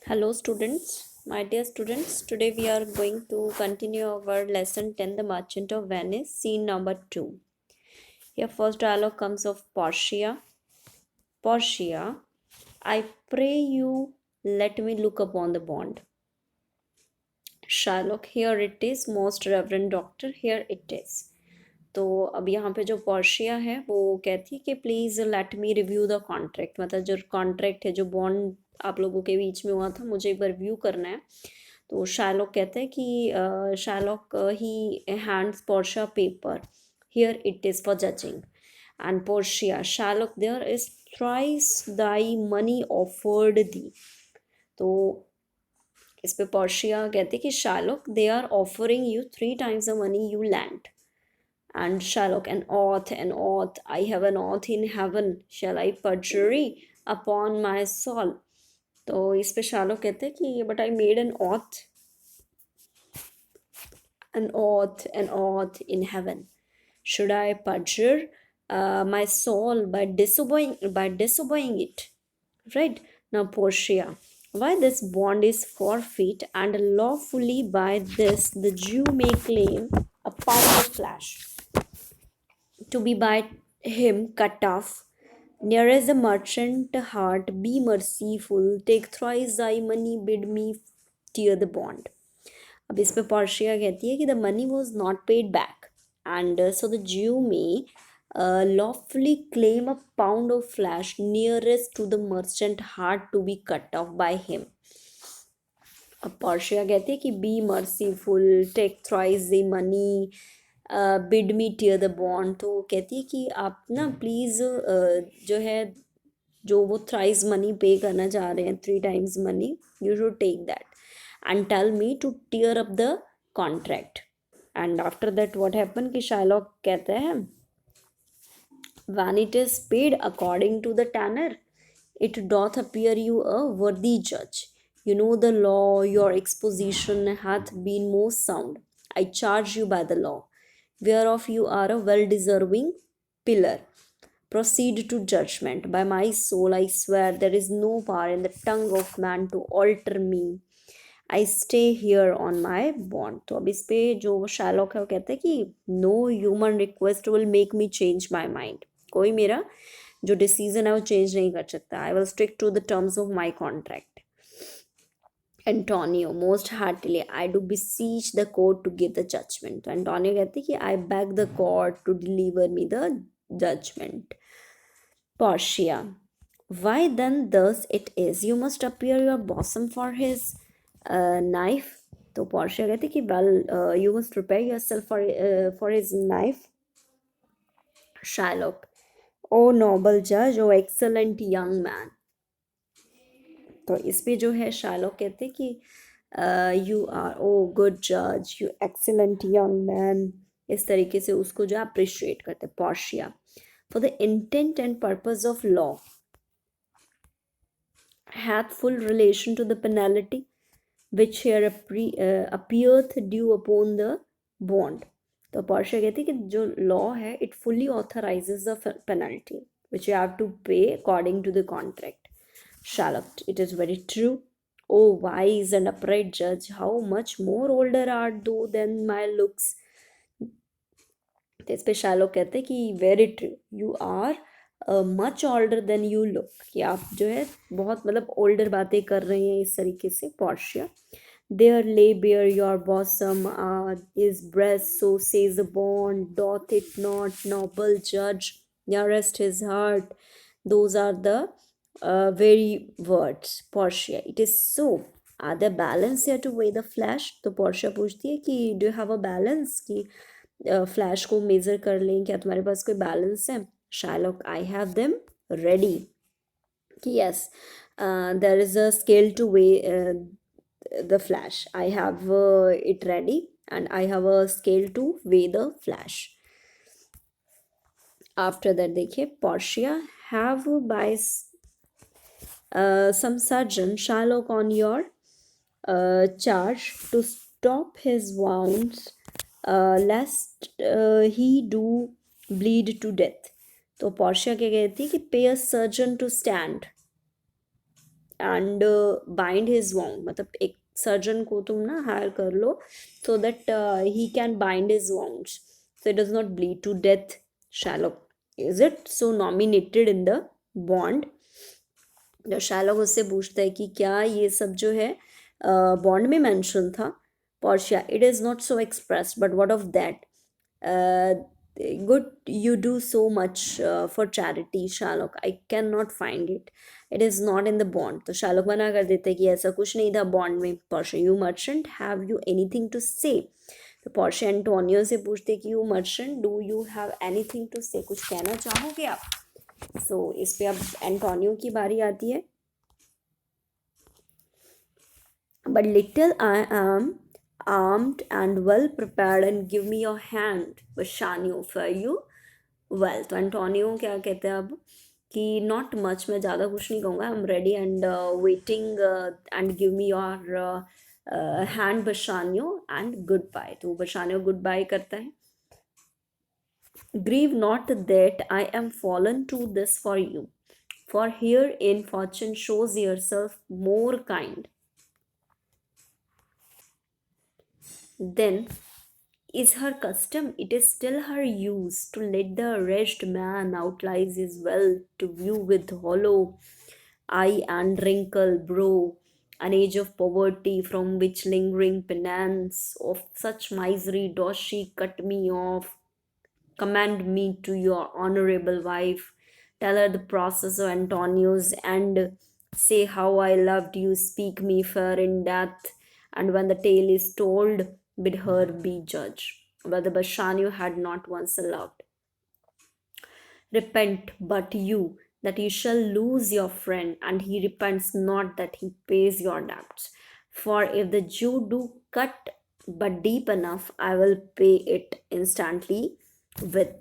Hello students, my dear students, today we are going to continue our lesson 10 The Merchant of Venice, scene number 2. Here first dialogue comes of Portia. Portia, I pray you let me look upon the bond. Shylock, here it is, most reverend doctor, here it is. तो अब यहाँ पे जो Portia है वो कहती है कि please let me review the contract, मतलब जो कॉन्ट्रैक्ट है, जो बॉन्ड आप लोगों के बीच में हुआ था, मुझे एक बार रिव्यू करना है. तो शार्लॉक कहते हैं कि Shylock he hands Portia paper. Here it is for judging. And Portia, Shylock there is thrice thy money offered thee. तो इस पे पोर्शिया कहते हैं कि Shylock they are offering you 3 times the money you lend. And Shylock, an oath, I have an oath in heaven, shall I perjury upon my soul? तो इस पे Sherlock कहते हैं कि but I made an oath in heaven. Should I perjure my soul by disobeying it? Right now, Portia, why this bond is forfeit, and lawfully by this the Jew may claim a pound of flesh to be by him cut off. Near as the merchant heart, be merciful, take thrice thy money, bid me tear the bond. अब इस पे Portia कहती है कि the money was not paid back and so the ज्यू में lawfully claim a pound of flesh nearest to the merchant heart to be cut off by him. अब Portia कहती है कि be merciful, take thrice the money, bid me tear the bond. तो कहती है कि आप ना प्लीज़ जो है, जो वो थ्राइस मनी पे करना चाह रहे हैं, 3 times money, you should take that and tell me to tear up the contract. And after that what happen कि शार्लॉक कहते हैं when it is paid according to the tanner, it doth appear you a worthy judge. You know the law, your exposition hath been most sound. I charge you by the law, whereof you are a well deserving pillar. Proceed to judgment. By my soul, I swear there is no power in the tongue of man to alter me. I stay here on my bond. तो अब इस पे जो Sherlock है वो कहते हैं कि no human request will make me change my mind. कोई मेरा जो डिसीजन है वो चेंज नहीं कर सकता. I will stick to the terms of my contract. Antonio, most heartily, I do beseech the court to give the judgment. तो Antonio कहते हैं कि I beg the court to deliver me the judgment. Portia, why then thus it is you must appear your bosom for his knife. तो Portia कहती कि well you must prepare yourself for his knife. Shylock, oh noble judge, oh excellent young man. तो इस पे जो है Sherlock कहते कि यू आर ओ गुड जज, यू एक्सेलेंट यंग मैन, इस तरीके से उसको जो अप्रिशिएट करते. Portia, for the intent and purpose of law hath full relation to the penalty which here appeareth due upon the bond. तो पोर्शिया कहती है कि जो लॉ है it fully authorizes the penalty which you have to pay according to the contract. Shylock, it is very true. Oh wise and upright judge, how much more older art thou than my looks. तो इस पे Sherlock कहते हैं कि very true, you are much older than you look, कि आप जो है बहुत मतलब ओल्डर बातें कर रहे हैं इस तरीके से. Portia, there lay bare your bosom is breast, so says the bond, doth it not noble जज, nearest his heart, those are the very words. Portia, it is so. Are there balance here to weigh the flesh? तो Portia पूछती है कि do you have a balance, कि flesh को measure कर लें, क्या तुम्हारे पास कोई बैलेंस है. Shylock, I have them ready, कि yes there is a scale to weigh the flesh. I have it ready and I have a scale to weigh the flesh. After that देखिए, Portia, have by some surgeon Shylock on your charge to stop his wounds lest he do bleed to death. तो Portia क्या कहती है कि pay a surgeon to stand and bind his wound, मतलब एक surgeon को तुम ना हायर कर लो so that he can bind his wounds so it does not bleed to death. Sherlock is it so nominated in the bond? तो Sherlock उससे पूछता है कि क्या ये सब जो है बॉन्ड में मेंशन था? Portia, it is not so expressed but what of that, good you do so much for charity Sherlock, I can not find it, it is not in the bond. तो Sherlock मना कर देते हैं कि ऐसा कुछ नहीं था बॉन्ड में। Portia, you merchant have you anything to say? तो पोर्शिया एंटोनियो से पूछते कि you merchant do you have anything to say, कुछ कहना चाहोगे आप? सो इस पे अब एंटोनियो की बारी आती है। But little I am armed and well prepared, and give me your hand, Bassanio, fare you well। तो एंटोनियो क्या कहते हैं अब कि नॉट मच, मैं ज़्यादा कुछ नहीं कहूँगा, I am ready and waiting and give me your hand Bassanio and good bye. तो बशानियो गुड बाय करता है। Grieve not that I am fallen to this for you, for herein fortune shows yourself more kind then is her custom. It is still her use to let the wretched man outlies his wealth to view with hollow eye and wrinkled brow, an age of poverty from which lingering penance of such misery does she cut me off. Commend me to your honorable wife, tell her the process of Antonio's, and say how I loved you, speak me fair in death, and when the tale is told, bid her be judge whether Bassanio had not once loved. Repent but you that you shall lose your friend, and he repents not that he pays your debts. For if the Jew do cut but deep enough, I will pay it instantly with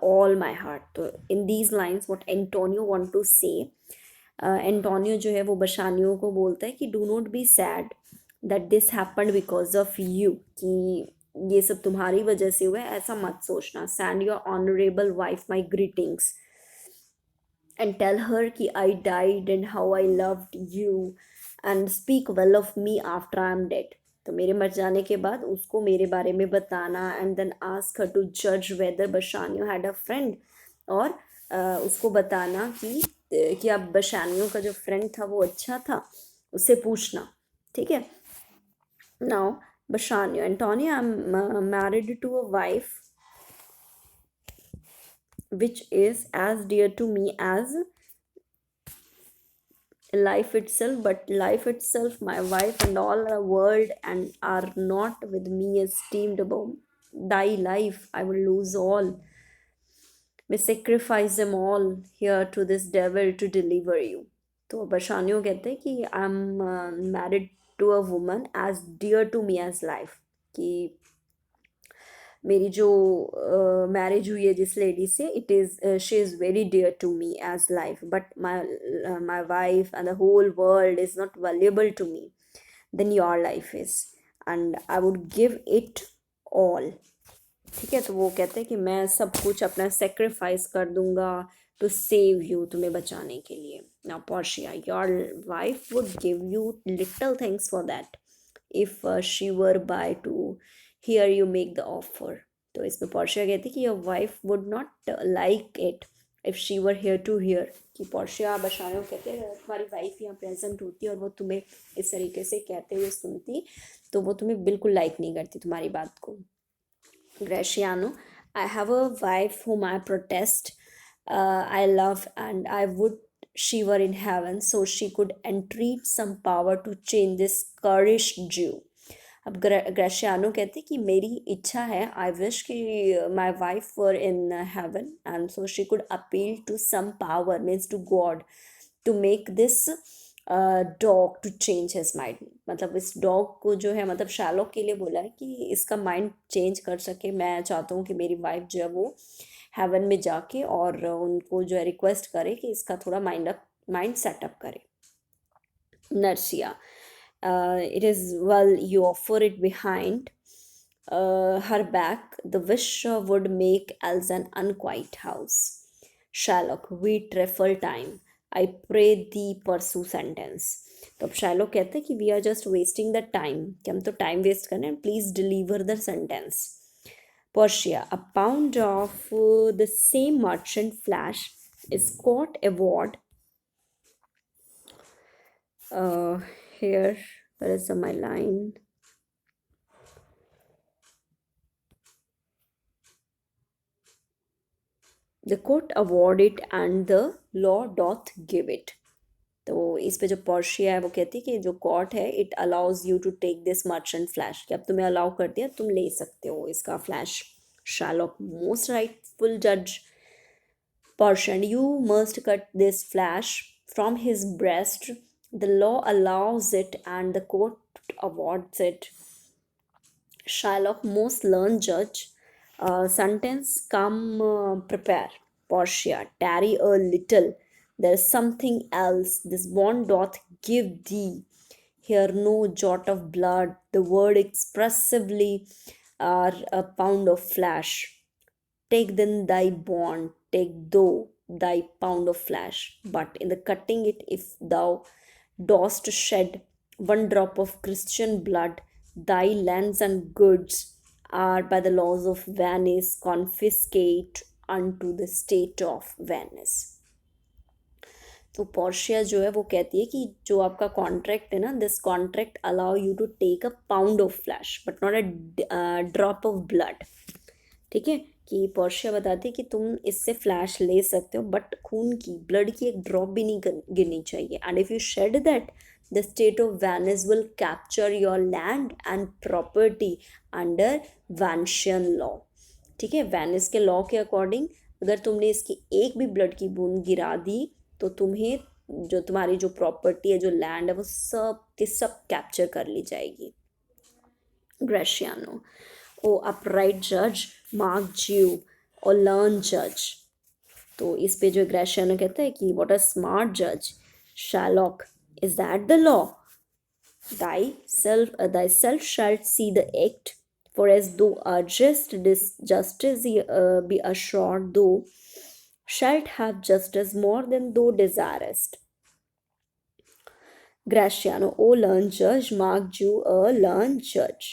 all my heart. तो in these lines what Antonio want to say, Antonio जो है वो बशानियो को बोलता है कि do not be sad that this happened because of you, कि ये सब तुम्हारी वजह से हुआ है, ऐसा मत सोचना। Send your honourable wife my greetings and tell her कि I died and how I loved you, and speak well of me after I am dead. तो मेरे मर जाने के बाद उसको मेरे बारे में बताना, and then ask her to जज whether Bassanio had a friend, और उसको बताना कि अब बशानियो का जो फ्रेंड था वो अच्छा था, उससे पूछना, ठीक है। Now Bassanio, Antonio, I'm married to a wife which is as dear to me as life itself, but life itself, my wife, and all the world, and are not with me esteemed above thy life. I will lose all. May sacrifice them all here to this devil to deliver you. तो बशानियो कहते हैं कि I am married to a woman as dear to me as life, कि मेरी जो marriage हुई है जिस लेडी से, it is she is very dear to me as life, but my wife and the whole world is not valuable to me than your life is, and I would give it all. ठीक है, तो वो कहते हैं कि मैं सब कुछ अपना सेक्रीफाइस कर दूंगा टू सेव यू, तुम्हें बचाने के लिए। Now Portia, your wife would give you little things for that if she were by to hear you make the offer. तो इसमें पोर्शिया कहती है कि your wife would not like it if she were here to hear, कि Portia Bassanio कहते हैं तुम्हारी wife यहाँ प्रेजेंट होती और वो तुम्हें इस तरीके से कहते हुए सुनती, तो वो तुम्हें बिल्कुल लाइक नहीं करती तुम्हारी बात को। Graciano, I have a wife whom I protest, I love, and I would she were in heaven, so she could entreat some power to change this cursed Jew. अब ग्रेशियानो कहते कि मेरी इच्छा है, आई विश कि my wife were in heaven, and so she could appeal to some power, means to God, to make this dog to change his mind. मतलब इस dog को जो है, मतलब शार्लॉक के लिए बोला है कि इसका माइंड चेंज कर सके। मैं चाहता हूँ कि मेरी वाइफ जो है वो हेवन में जाके और उनको जो है रिक्वेस्ट करे कि इसका थोड़ा माइंड सेटअप करे। नर्सिया, it is well you offer it behind her back, the wish would make else an unquiet house। Sherlock, we trifle time, I pray thee pursue sentence. तो अब शायलॉक कहते हैं कि we are just wasting the time, कि हम तो time waste कर रहे हैं, please deliver the sentence. Portia, a pound of the same merchant flash is caught award. Uh, Here, where is my line? The court award it and the law doth give it. तो इस पे जो Portia है वो कहती है कि जो कोर्ट है it allows you to take this merchant flesh, कि अब तुम्हें अलाउ कर दिया, तुम ले सकते हो इसका फ्लैश। शार्लॉक, मोस्ट राइटफुल जज Portia, you must cut this flash from his breast. The law allows it and the court awards it. Shylock, most learned judge. Sentence, come prepare. Portia, tarry a little. There is something else. This bond doth give thee. Here no jot of blood. The word expressively are a pound of flesh. Take then thy bond, take thou thy pound of flesh. But in the cutting it, if thou dost shed one drop of Christian blood, thy lands and goods are by the laws of Venice confiscate unto the state of Venice. तो Portia जो है वो कहती है कि जो आपका contract है ना, this contract allow you to take a pound of flesh but not a drop of blood. ठीक है, कि पोर्शिया बताती है कि तुम इससे फ्लैश ले सकते हो बट खून की, ब्लड की एक ड्रॉप भी नहीं गिरनी चाहिए। And if you shed that, the state of Venice will capture your land and property under Venetian law. ठीक है, वेनिस के लॉ के अकॉर्डिंग अगर तुमने इसकी एक भी ब्लड की बूंद गिरा दी तो तुम्हें जो तुम्हारी जो प्रॉपर्टी है, जो लैंड है, वो सब के सब कैप्चर कर ली जाएगी। ग्रेशियानो, ओ अपराइट जज, मार्क ज्यू और लर्न जज। तो इस पे जो ग्रेशियानो कहता है कि व्हाट अ स्मार्ट जज। Sherlock, is that the law? Thyself shalt see the act, for as thou urgest this justice, be assured thou shalt have justice more than thou desirest. Graciano, O learned judge, Mark Jew, a learned judge.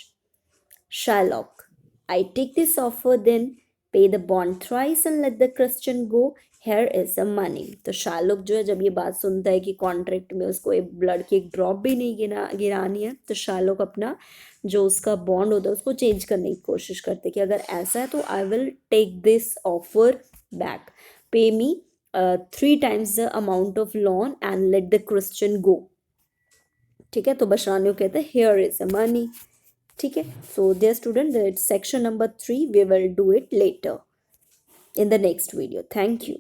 Shylock, I take this offer then, pay the bond thrice and let the Christian go. Here is the money. तो Sherlock जो है जब ये बात सुनता है कि contract में उसको एक ब्लड की एक ड्रॉप भी नहीं गिरानी है, तो शार्लॉक अपना जो उसका बॉन्ड होता है उसको चेंज करने की कोशिश करते कि अगर ऐसा है तो I will take this offer back, pay me 3 times the amount of loan and let the Christian go. ठीक है, तो बशरानियो कहते हैं हियर इज द मनी। ठीक है, सो dear student, that's section number 3, we will do it later in the next video. Thank you.